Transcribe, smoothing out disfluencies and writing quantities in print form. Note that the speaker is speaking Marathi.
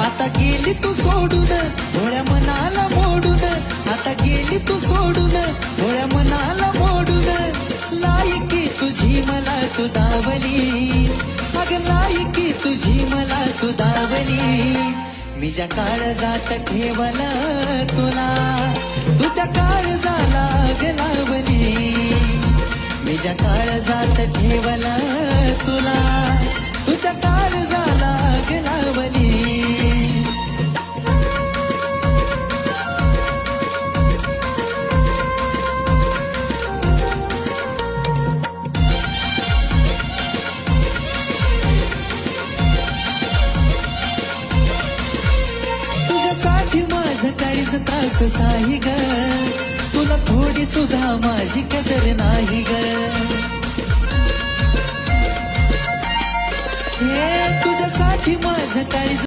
आता गेली तू सोडून भोळ्या मनाला मोडून, आता गेली तू सोडून भोळ्या मनाला मोडून. लायकी तुझी मला तू दावली, अग लायकी तुझी मला तू दावली. मी ज्या काळजात ठेवला तुला, तू त्या काळजाला लावली. मी ज्या काळजात ठेवला तुला, तू त्या काळजाला लावली. तुझ्यासाठी माझं काळीज तास साही ग, तुला थोडी सुद्धा माझी कदर नाही ग. तुझ्यासाठी माझं काळीज